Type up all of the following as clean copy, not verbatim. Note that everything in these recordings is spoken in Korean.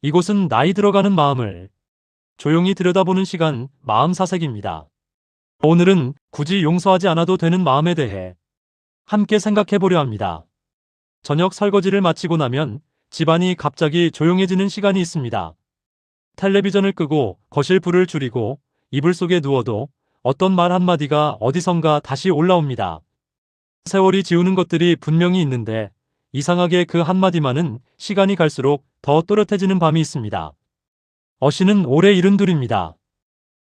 이곳은 나이 들어가는 마음을 조용히 들여다보는 시간, 마음 사색입니다. 오늘은 굳이 용서하지 않아도 되는 마음에 대해 함께 생각해 보려 합니다. 저녁 설거지를 마치고 나면 집안이 갑자기 조용해지는 시간이 있습니다. 텔레비전을 끄고 거실 불을 줄이고 이불 속에 누워도 어떤 말 한마디가 어디선가 다시 올라옵니다. 세월이 지우는 것들이 분명히 있는데 이상하게 그 한마디만은 시간이 갈수록 더 또렷해지는 밤이 있습니다. 어씨는 올해 72입니다.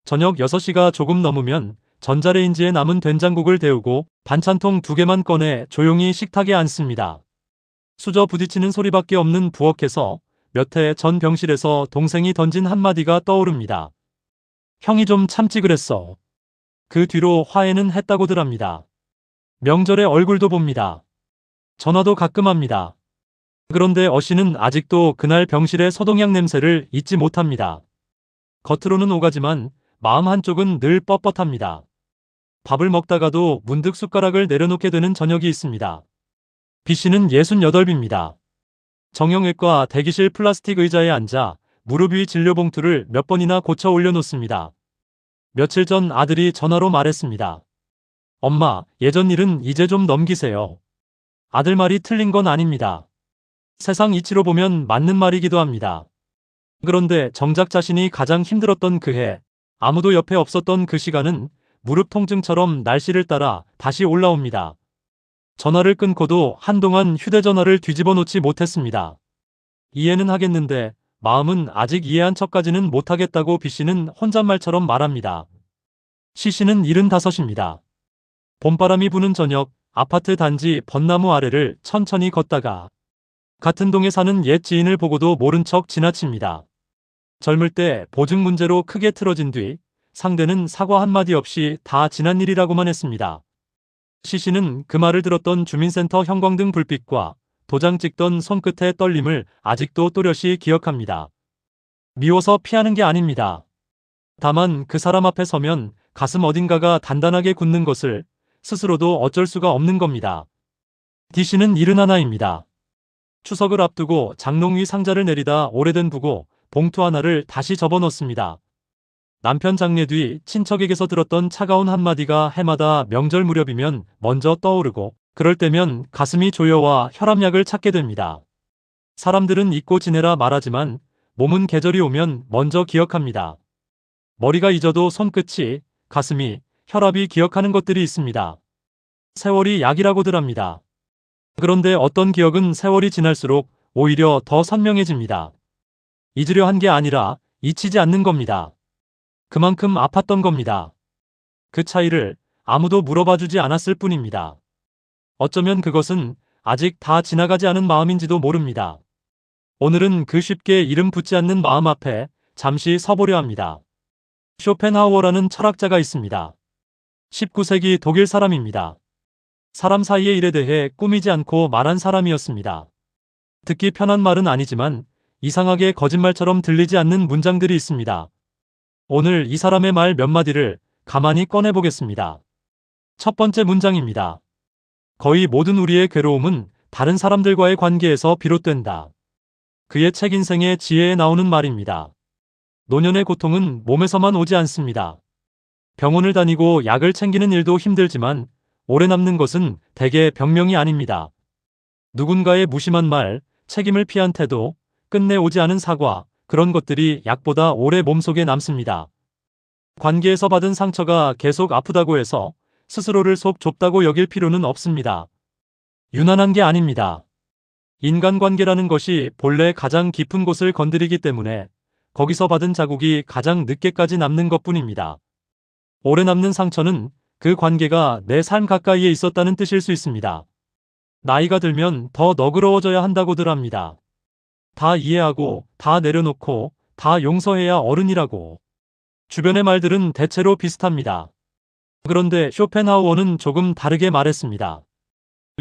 저녁 6시가 조금 넘으면 전자레인지에 남은 된장국을 데우고 반찬통 2개만 꺼내 조용히 식탁에 앉습니다. 수저 부딪히는 소리밖에 없는 부엌에서 몇 해 전 병실에서 동생이 던진 한마디가 떠오릅니다. 형이 좀 참지 그랬어. 그 뒤로 화해는 했다고들 합니다. 명절에 얼굴도 봅니다. 전화도 가끔 합니다. 그런데 어씨는 아직도 그날 병실의 소독약 냄새를 잊지 못합니다. 겉으로는 오가지만 마음 한쪽은 늘 뻣뻣합니다. 밥을 먹다가도 문득 숟가락을 내려놓게 되는 저녁이 있습니다. B씨는 68입니다. 정형외과 대기실 플라스틱 의자에 앉아 무릎 위 진료봉투를 몇 번이나 고쳐 올려놓습니다. 며칠 전 아들이 전화로 말했습니다. 엄마, 예전 일은 이제 좀 넘기세요. 아들 말이 틀린 건 아닙니다. 세상 이치로 보면 맞는 말이기도 합니다. 그런데 정작 자신이 가장 힘들었던 그 해, 아무도 옆에 없었던 그 시간은 무릎 통증처럼 날씨를 따라 다시 올라옵니다. 전화를 끊고도 한동안 휴대전화를 뒤집어 놓지 못했습니다. 이해는 하겠는데 마음은 아직 이해한 척까지는 못하겠다고 B씨는 혼잣말처럼 말합니다. C씨는 75입니다. 봄바람이 부는 저녁, 아파트 단지 벚나무 아래를 천천히 걷다가 같은 동에 사는 옛 지인을 보고도 모른 척 지나칩니다. 젊을 때 보증 문제로 크게 틀어진 뒤 상대는 사과 한마디 없이 다 지난 일이라고만 했습니다. C씨는 그 말을 들었던 주민센터 형광등 불빛과 도장 찍던 손끝의 떨림을 아직도 또렷이 기억합니다. 미워서 피하는 게 아닙니다. 다만 그 사람 앞에 서면 가슴 어딘가가 단단하게 굳는 것을 스스로도 어쩔 수가 없는 겁니다. D씨는 71입니다. 추석을 앞두고 장롱 위 상자를 내리다 오래된 부고 봉투 하나를 다시 접어넣습니다. 남편 장례 뒤 친척에게서 들었던 차가운 한마디가 해마다 명절 무렵이면 먼저 떠오르고 그럴 때면 가슴이 조여와 혈압약을 찾게 됩니다. 사람들은 잊고 지내라 말하지만 몸은 계절이 오면 먼저 기억합니다. 머리가 잊어도 손끝이, 가슴이, 혈압이 기억하는 것들이 있습니다. 세월이 약이라고들 합니다. 그런데 어떤 기억은 세월이 지날수록 오히려 더 선명해집니다. 잊으려 한 게 아니라 잊히지 않는 겁니다. 그만큼 아팠던 겁니다. 그 차이를 아무도 물어봐주지 않았을 뿐입니다. 어쩌면 그것은 아직 다 지나가지 않은 마음인지도 모릅니다. 오늘은 그 쉽게 이름 붙지 않는 마음 앞에 잠시 서보려 합니다. 쇼펜하우어라는 철학자가 있습니다. 19세기 독일 사람입니다. 사람 사이의 일에 대해 꾸미지 않고 말한 사람이었습니다. 듣기 편한 말은 아니지만 이상하게 거짓말처럼 들리지 않는 문장들이 있습니다. 오늘 이 사람의 말 몇 마디를 가만히 꺼내보겠습니다. 첫 번째 문장입니다. 거의 모든 우리의 괴로움은 다른 사람들과의 관계에서 비롯된다. 그의 책 인생의 지혜에 나오는 말입니다. 노년의 고통은 몸에서만 오지 않습니다. 병원을 다니고 약을 챙기는 일도 힘들지만 오래 남는 것은 대개 병명이 아닙니다. 누군가의 무심한 말, 책임을 피한 태도, 끝내 오지 않은 사과, 그런 것들이 약보다 오래 몸속에 남습니다. 관계에서 받은 상처가 계속 아프다고 해서 스스로를 속 좁다고 여길 필요는 없습니다. 유난한 게 아닙니다. 인간관계라는 것이 본래 가장 깊은 곳을 건드리기 때문에 거기서 받은 자국이 가장 늦게까지 남는 것뿐입니다. 오래 남는 상처는 그 관계가 내 삶 가까이에 있었다는 뜻일 수 있습니다. 나이가 들면 더 너그러워져야 한다고들 합니다. 다 이해하고, 다 내려놓고, 다 용서해야 어른이라고. 주변의 말들은 대체로 비슷합니다. 그런데 쇼펜하우어는 조금 다르게 말했습니다.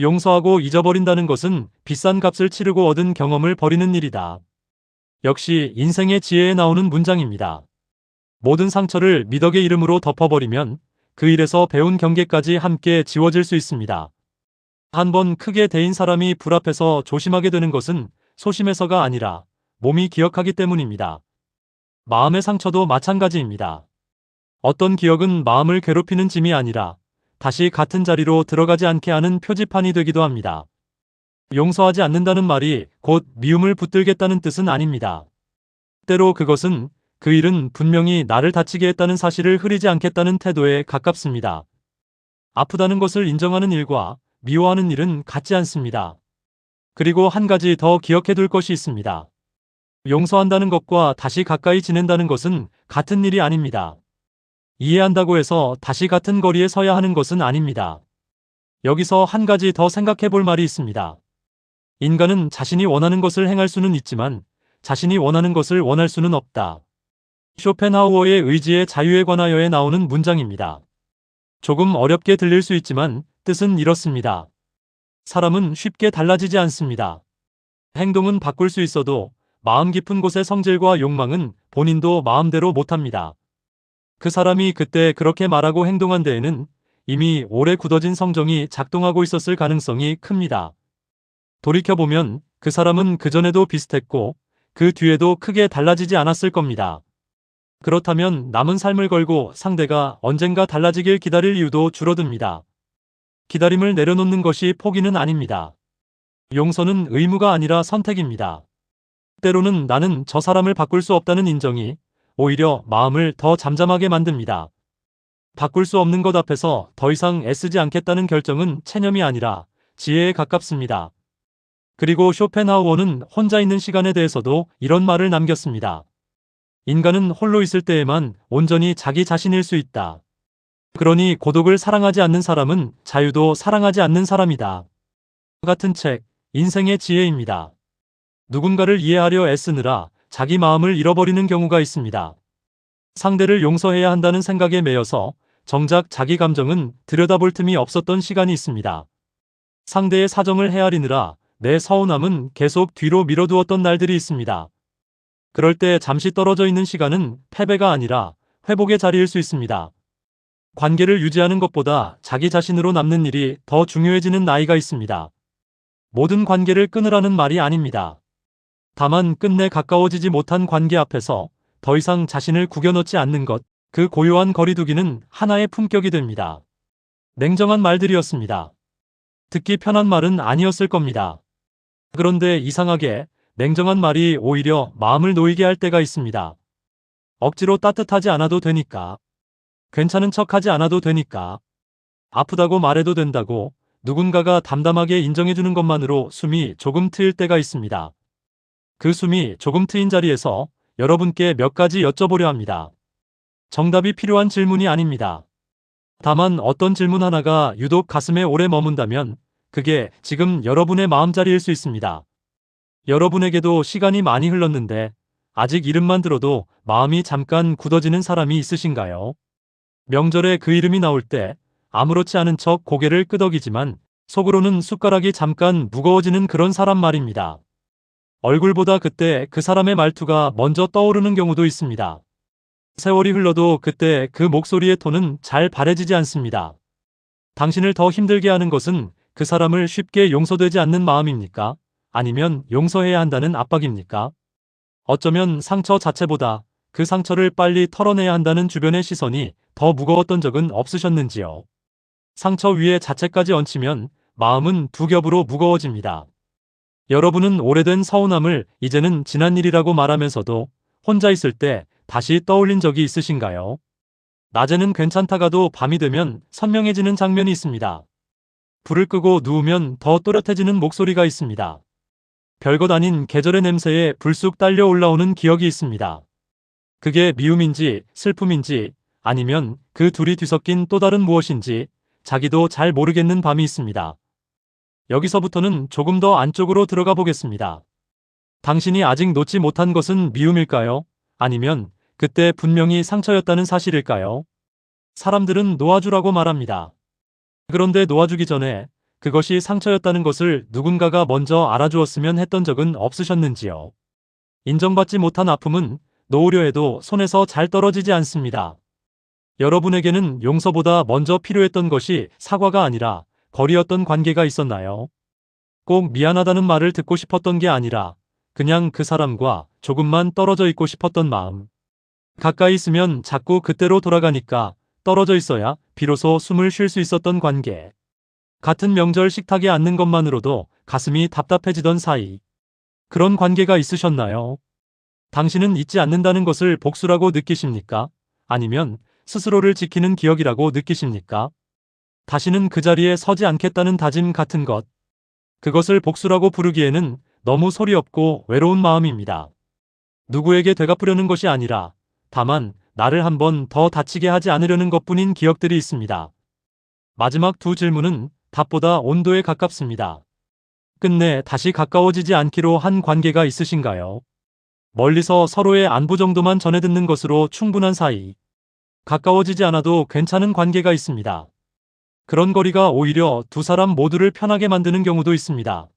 용서하고 잊어버린다는 것은 비싼 값을 치르고 얻은 경험을 버리는 일이다. 역시 인생의 지혜에 나오는 문장입니다. 모든 상처를 미덕의 이름으로 덮어버리면 그 일에서 배운 경계까지 함께 지워질 수 있습니다. 한번 크게 데인 사람이 불 앞에서 조심하게 되는 것은 소심해서가 아니라 몸이 기억하기 때문입니다. 마음의 상처도 마찬가지입니다. 어떤 기억은 마음을 괴롭히는 짐이 아니라 다시 같은 자리로 들어가지 않게 하는 표지판이 되기도 합니다. 용서하지 않는다는 말이 곧 미움을 붙들겠다는 뜻은 아닙니다. 때로 그것은 그 일은 분명히 나를 다치게 했다는 사실을 흐리지 않겠다는 태도에 가깝습니다. 아프다는 것을 인정하는 일과 미워하는 일은 같지 않습니다. 그리고 한 가지 더 기억해둘 것이 있습니다. 용서한다는 것과 다시 가까이 지낸다는 것은 같은 일이 아닙니다. 이해한다고 해서 다시 같은 거리에 서야 하는 것은 아닙니다. 여기서 한 가지 더 생각해 볼 말이 있습니다. 인간은 자신이 원하는 것을 행할 수는 있지만 자신이 원하는 것을 원할 수는 없다. 쇼펜하우어의 의지의 자유에 관하여에 나오는 문장입니다. 조금 어렵게 들릴 수 있지만 뜻은 이렇습니다. 사람은 쉽게 달라지지 않습니다. 행동은 바꿀 수 있어도 마음 깊은 곳의 성질과 욕망은 본인도 마음대로 못합니다. 그 사람이 그때 그렇게 말하고 행동한 데에는 이미 오래 굳어진 성정이 작동하고 있었을 가능성이 큽니다. 돌이켜보면 그 사람은 그전에도 비슷했고 그 뒤에도 크게 달라지지 않았을 겁니다. 그렇다면 남은 삶을 걸고 상대가 언젠가 달라지길 기다릴 이유도 줄어듭니다. 기다림을 내려놓는 것이 포기는 아닙니다. 용서는 의무가 아니라 선택입니다. 때로는 나는 저 사람을 바꿀 수 없다는 인정이 오히려 마음을 더 잠잠하게 만듭니다. 바꿀 수 없는 것 앞에서 더 이상 애쓰지 않겠다는 결정은 체념이 아니라 지혜에 가깝습니다. 그리고 쇼펜하우어는 혼자 있는 시간에 대해서도 이런 말을 남겼습니다. 인간은 홀로 있을 때에만 온전히 자기 자신일 수 있다. 그러니 고독을 사랑하지 않는 사람은 자유도 사랑하지 않는 사람이다. 같은 책, 인생의 지혜입니다. 누군가를 이해하려 애쓰느라 자기 마음을 잃어버리는 경우가 있습니다. 상대를 용서해야 한다는 생각에 매여서 정작 자기 감정은 들여다볼 틈이 없었던 시간이 있습니다. 상대의 사정을 헤아리느라 내 서운함은 계속 뒤로 밀어두었던 날들이 있습니다. 그럴 때 잠시 떨어져 있는 시간은 패배가 아니라 회복의 자리일 수 있습니다. 관계를 유지하는 것보다 자기 자신으로 남는 일이 더 중요해지는 나이가 있습니다. 모든 관계를 끊으라는 말이 아닙니다. 다만 끝내 가까워지지 못한 관계 앞에서 더 이상 자신을 구겨넣지 않는 것, 그 고요한 거리두기는 하나의 품격이 됩니다. 냉정한 말들이었습니다. 듣기 편한 말은 아니었을 겁니다. 그런데 이상하게 냉정한 말이 오히려 마음을 놓이게 할 때가 있습니다. 억지로 따뜻하지 않아도 되니까. 괜찮은 척하지 않아도 되니까. 아프다고 말해도 된다고 누군가가 담담하게 인정해주는 것만으로 숨이 조금 트일 때가 있습니다. 그 숨이 조금 트인 자리에서 여러분께 몇 가지 여쭤보려 합니다. 정답이 필요한 질문이 아닙니다. 다만 어떤 질문 하나가 유독 가슴에 오래 머문다면 그게 지금 여러분의 마음자리일 수 있습니다. 여러분에게도 시간이 많이 흘렀는데 아직 이름만 들어도 마음이 잠깐 굳어지는 사람이 있으신가요? 명절에 그 이름이 나올 때 아무렇지 않은 척 고개를 끄덕이지만 속으로는 숟가락이 잠깐 무거워지는 그런 사람 말입니다. 얼굴보다 그때 그 사람의 말투가 먼저 떠오르는 경우도 있습니다. 세월이 흘러도 그때 그 목소리의 톤은 잘 바래지지 않습니다. 당신을 더 힘들게 하는 것은 그 사람을 쉽게 용서되지 않는 마음입니까? 아니면 용서해야 한다는 압박입니까? 어쩌면 상처 자체보다 그 상처를 빨리 털어내야 한다는 주변의 시선이 더 무거웠던 적은 없으셨는지요? 상처 위에 자체까지 얹히면 마음은 두 겹으로 무거워집니다. 여러분은 오래된 서운함을 이제는 지난 일이라고 말하면서도 혼자 있을 때 다시 떠올린 적이 있으신가요? 낮에는 괜찮다가도 밤이 되면 선명해지는 장면이 있습니다. 불을 끄고 누우면 더 또렷해지는 목소리가 있습니다. 별것 아닌 계절의 냄새에 불쑥 딸려 올라오는 기억이 있습니다. 그게 미움인지 슬픔인지 아니면 그 둘이 뒤섞인 또 다른 무엇인지 자기도 잘 모르겠는 밤이 있습니다. 여기서부터는 조금 더 안쪽으로 들어가 보겠습니다. 당신이 아직 놓지 못한 것은 미움일까요? 아니면 그때 분명히 상처였다는 사실일까요? 사람들은 놓아주라고 말합니다. 그런데 놓아주기 전에 그것이 상처였다는 것을 누군가가 먼저 알아주었으면 했던 적은 없으셨는지요? 인정받지 못한 아픔은 놓으려 해도 손에서 잘 떨어지지 않습니다. 여러분에게는 용서보다 먼저 필요했던 것이 사과가 아니라 거리였던 관계가 있었나요? 꼭 미안하다는 말을 듣고 싶었던 게 아니라 그냥 그 사람과 조금만 떨어져 있고 싶었던 마음. 가까이 있으면 자꾸 그때로 돌아가니까 떨어져 있어야 비로소 숨을 쉴 수 있었던 관계. 같은 명절 식탁에 앉는 것만으로도 가슴이 답답해지던 사이. 그런 관계가 있으셨나요? 당신은 잊지 않는다는 것을 복수라고 느끼십니까? 아니면 스스로를 지키는 기억이라고 느끼십니까? 다시는 그 자리에 서지 않겠다는 다짐 같은 것. 그것을 복수라고 부르기에는 너무 소리 없고 외로운 마음입니다. 누구에게 되갚으려는 것이 아니라 다만 나를 한 번 더 다치게 하지 않으려는 것뿐인 기억들이 있습니다. 마지막 두 질문은 답보다 온도에 가깝습니다. 끝내 다시 가까워지지 않기로 한 관계가 있으신가요? 멀리서 서로의 안부 정도만 전해 듣는 것으로 충분한 사이. 가까워지지 않아도 괜찮은 관계가 있습니다. 그런 거리가 오히려 두 사람 모두를 편하게 만드는 경우도 있습니다.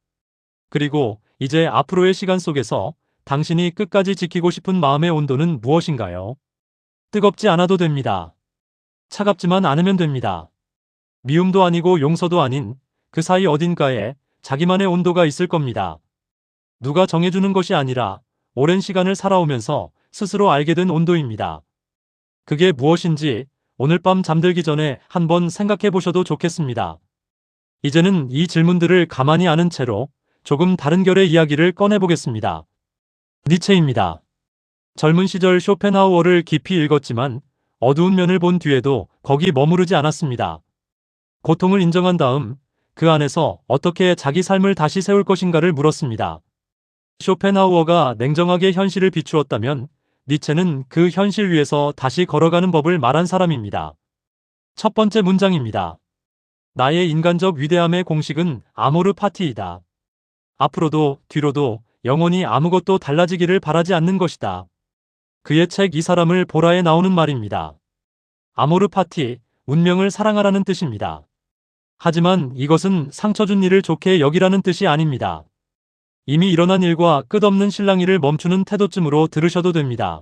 그리고 이제 앞으로의 시간 속에서 당신이 끝까지 지키고 싶은 마음의 온도는 무엇인가요? 뜨겁지 않아도 됩니다. 차갑지만 않으면 됩니다. 미움도 아니고 용서도 아닌 그 사이 어딘가에 자기만의 온도가 있을 겁니다. 누가 정해주는 것이 아니라 오랜 시간을 살아오면서 스스로 알게 된 온도입니다. 그게 무엇인지 오늘 밤 잠들기 전에 한번 생각해 보셔도 좋겠습니다. 이제는 이 질문들을 가만히 아는 채로 조금 다른 결의 이야기를 꺼내보겠습니다. 니체입니다. 젊은 시절 쇼펜하우어를 깊이 읽었지만 어두운 면을 본 뒤에도 거기 머무르지 않았습니다. 고통을 인정한 다음 그 안에서 어떻게 자기 삶을 다시 세울 것인가를 물었습니다. 쇼펜하우어가 냉정하게 현실을 비추었다면 니체는 그 현실 위에서 다시 걸어가는 법을 말한 사람입니다. 첫 번째 문장입니다. 나의 인간적 위대함의 공식은 아모르 파티이다. 앞으로도 뒤로도 영원히 아무것도 달라지기를 바라지 않는 것이다. 그의 책 이 사람을 보라에 나오는 말입니다. 아모르 파티, 운명을 사랑하라는 뜻입니다. 하지만 이것은 상처 준 일을 좋게 여기라는 뜻이 아닙니다. 이미 일어난 일과 끝없는 실랑이를 멈추는 태도쯤으로 들으셔도 됩니다.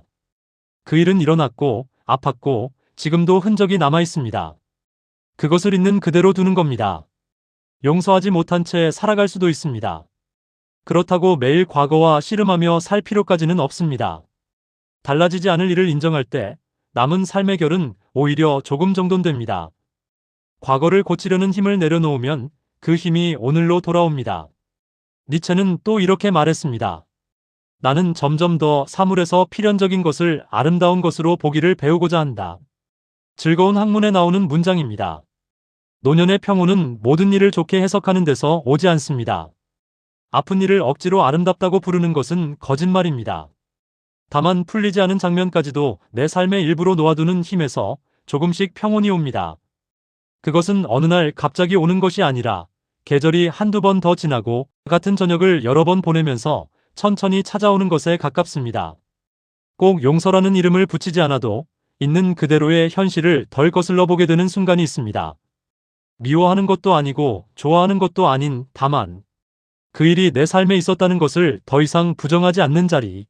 그 일은 일어났고 아팠고 지금도 흔적이 남아 있습니다. 그것을 있는 그대로 두는 겁니다. 용서하지 못한 채 살아갈 수도 있습니다. 그렇다고 매일 과거와 씨름하며 살 필요까지는 없습니다. 달라지지 않을 일을 인정할 때 남은 삶의 결은 오히려 조금 정도는 됩니다. 과거를 고치려는 힘을 내려놓으면 그 힘이 오늘로 돌아옵니다. 니체는 또 이렇게 말했습니다. 나는 점점 더 사물에서 필연적인 것을 아름다운 것으로 보기를 배우고자 한다. 즐거운 학문에 나오는 문장입니다. 노년의 평온은 모든 일을 좋게 해석하는 데서 오지 않습니다. 아픈 일을 억지로 아름답다고 부르는 것은 거짓말입니다. 다만 풀리지 않은 장면까지도 내 삶의 일부로 놓아두는 힘에서 조금씩 평온이 옵니다. 그것은 어느 날 갑자기 오는 것이 아니라 계절이 한두 번 더 지나고 같은 저녁을 여러 번 보내면서 천천히 찾아오는 것에 가깝습니다. 꼭 용서라는 이름을 붙이지 않아도 있는 그대로의 현실을 덜 거슬러 보게 되는 순간이 있습니다. 미워하는 것도 아니고 좋아하는 것도 아닌 다만 그 일이 내 삶에 있었다는 것을 더 이상 부정하지 않는 자리.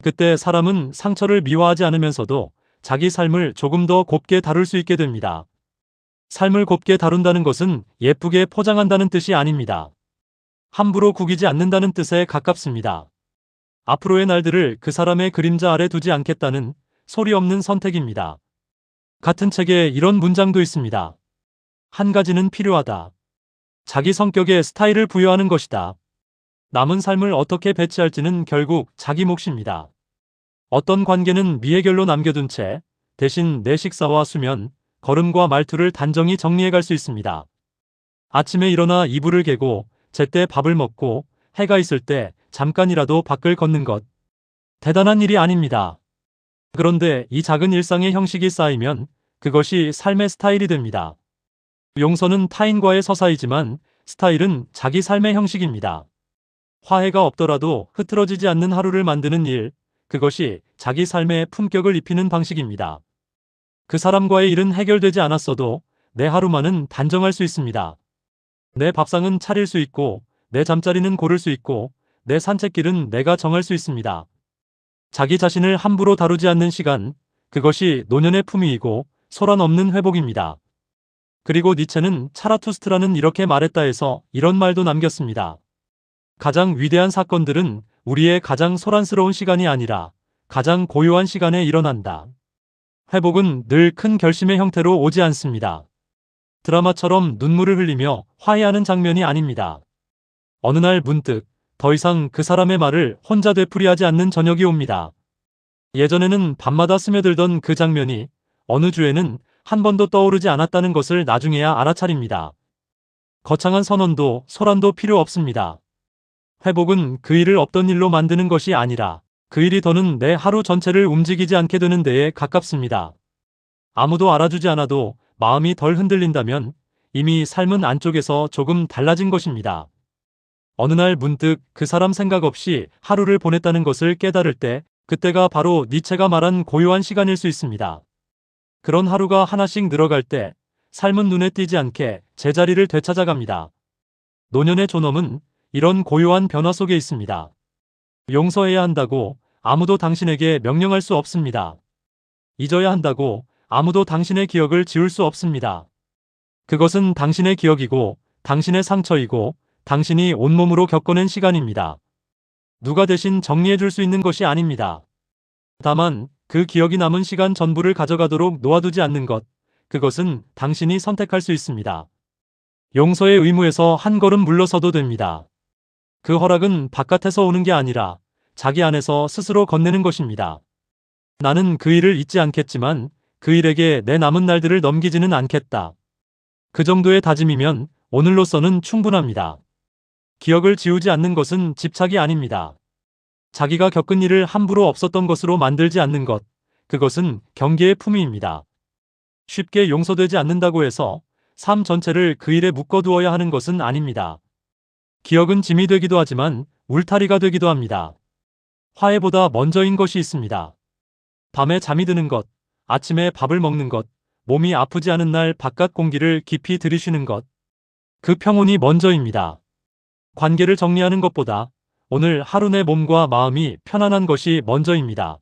그때 사람은 상처를 미워하지 않으면서도 자기 삶을 조금 더 곱게 다룰 수 있게 됩니다. 삶을 곱게 다룬다는 것은 예쁘게 포장한다는 뜻이 아닙니다. 함부로 구기지 않는다는 뜻에 가깝습니다. 앞으로의 날들을 그 사람의 그림자 아래 두지 않겠다는 소리 없는 선택입니다. 같은 책에 이런 문장도 있습니다. 한 가지는 필요하다. 자기 성격에 스타일을 부여하는 것이다. 남은 삶을 어떻게 배치할지는 결국 자기 몫입니다. 어떤 관계는 미해결로 남겨둔 채 대신 내 식사와 수면, 걸음과 말투를 단정히 정리해 갈 수 있습니다. 아침에 일어나 이불을 개고 제때 밥을 먹고 해가 있을 때 잠깐이라도 밖을 걷는 것. 대단한 일이 아닙니다. 그런데 이 작은 일상의 형식이 쌓이면 그것이 삶의 스타일이 됩니다. 용서는 타인과의 서사이지만 스타일은 자기 삶의 형식입니다. 화해가 없더라도 흐트러지지 않는 하루를 만드는 일, 그것이 자기 삶에 품격을 입히는 방식입니다. 그 사람과의 일은 해결되지 않았어도 내 하루만은 단정할 수 있습니다. 내 밥상은 차릴 수 있고 내 잠자리는 고를 수 있고 내 산책길은 내가 정할 수 있습니다. 자기 자신을 함부로 다루지 않는 시간, 그것이 노년의 품위이고 소란 없는 회복입니다. 그리고 니체는 차라투스트라는 이렇게 말했다 해서 이런 말도 남겼습니다. 가장 위대한 사건들은 우리의 가장 소란스러운 시간이 아니라 가장 고요한 시간에 일어난다. 회복은 늘 큰 결심의 형태로 오지 않습니다. 드라마처럼 눈물을 흘리며 화해하는 장면이 아닙니다. 어느 날 문득 더 이상 그 사람의 말을 혼자 되풀이하지 않는 저녁이 옵니다. 예전에는 밤마다 스며들던 그 장면이 어느 주에는 한 번도 떠오르지 않았다는 것을 나중에야 알아차립니다. 거창한 선언도 소란도 필요 없습니다. 회복은 그 일을 없던 일로 만드는 것이 아니라 그 일이 더는 내 하루 전체를 움직이지 않게 되는 데에 가깝습니다. 아무도 알아주지 않아도 마음이 덜 흔들린다면 이미 삶은 안쪽에서 조금 달라진 것입니다. 어느 날 문득 그 사람 생각 없이 하루를 보냈다는 것을 깨달을 때 그때가 바로 니체가 말한 고요한 시간일 수 있습니다. 그런 하루가 하나씩 늘어갈 때 삶은 눈에 띄지 않게 제자리를 되찾아갑니다. 노년의 존엄은 이런 고요한 변화 속에 있습니다. 용서해야 한다고 아무도 당신에게 명령할 수 없습니다. 잊어야 한다고 아무도 당신의 기억을 지울 수 없습니다. 그것은 당신의 기억이고 당신의 상처이고 당신이 온몸으로 겪어낸 시간입니다. 누가 대신 정리해 줄 수 있는 것이 아닙니다. 다만 그 기억이 남은 시간 전부를 가져가도록 놓아두지 않는 것, 그것은 당신이 선택할 수 있습니다. 용서의 의무에서 한 걸음 물러서도 됩니다. 그 허락은 바깥에서 오는 게 아니라 자기 안에서 스스로 건네는 것입니다. 나는 그 일을 잊지 않겠지만 그 일에게 내 남은 날들을 넘기지는 않겠다. 그 정도의 다짐이면 오늘로서는 충분합니다. 기억을 지우지 않는 것은 집착이 아닙니다. 자기가 겪은 일을 함부로 없었던 것으로 만들지 않는 것, 그것은 경계의 품위입니다. 쉽게 용서되지 않는다고 해서 삶 전체를 그 일에 묶어두어야 하는 것은 아닙니다. 기억은 짐이 되기도 하지만 울타리가 되기도 합니다. 화해보다 먼저인 것이 있습니다. 밤에 잠이 드는 것, 아침에 밥을 먹는 것, 몸이 아프지 않은 날 바깥 공기를 깊이 들이쉬는 것, 그 평온이 먼저입니다. 관계를 정리하는 것보다 오늘 하루 내 몸과 마음이 편안한 것이 먼저입니다.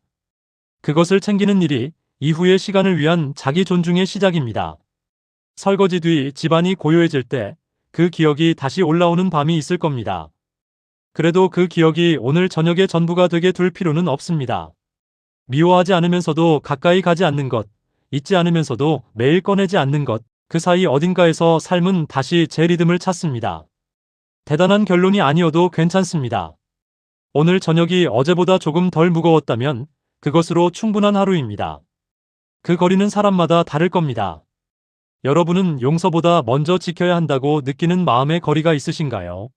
그것을 챙기는 일이 이후의 시간을 위한 자기 존중의 시작입니다. 설거지 뒤 집안이 고요해질 때 그 기억이 다시 올라오는 밤이 있을 겁니다. 그래도 그 기억이 오늘 저녁의 전부가 되게 둘 필요는 없습니다. 미워하지 않으면서도 가까이 가지 않는 것, 잊지 않으면서도 매일 꺼내지 않는 것, 그 사이 어딘가에서 삶은 다시 제 리듬을 찾습니다. 대단한 결론이 아니어도 괜찮습니다. 오늘 저녁이 어제보다 조금 덜 무거웠다면 그것으로 충분한 하루입니다. 그 거리는 사람마다 다를 겁니다. 여러분은 용서보다 먼저 지켜야 한다고 느끼는 마음의 거리가 있으신가요?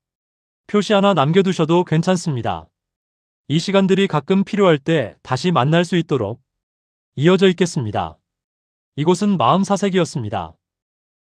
표시 하나 남겨두셔도 괜찮습니다. 이 시간들이 가끔 필요할 때 다시 만날 수 있도록 이어져 있겠습니다. 이곳은 마음 사색이었습니다.